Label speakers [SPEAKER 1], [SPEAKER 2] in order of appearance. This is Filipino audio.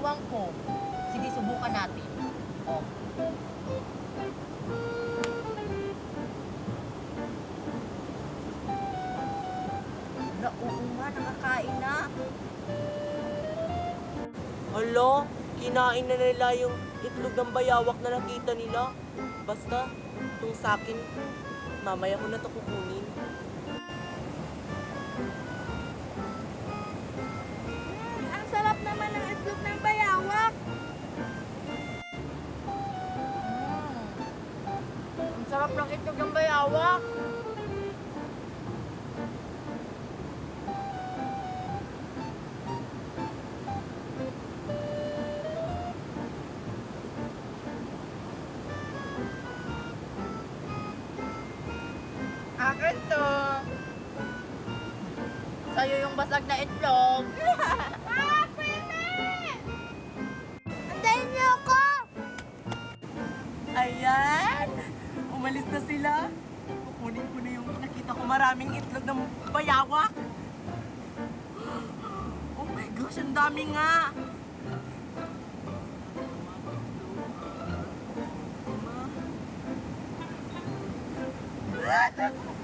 [SPEAKER 1] Ewan ko. Sige, subukan natin. Oh. Oo nga, nakakain na.
[SPEAKER 2] Hala, kinain na nila yung itlog ng bayawak na nakita nila. Basta, itong sakin, mamaya ko na ito kukunin.
[SPEAKER 3] Ang sarap naman ng itlog ng bayawak.
[SPEAKER 1] Ang sarap ng itlog ng bayawak. Akin to. Sa'yo yung basag na itlog.
[SPEAKER 3] Pwede! Antayin niyo ako!
[SPEAKER 2] Ayan! Umalis na sila. Kukunin ko na yung nakita ko maraming itlog ng bayawak. Oh my gosh, ang dami nga! Ah!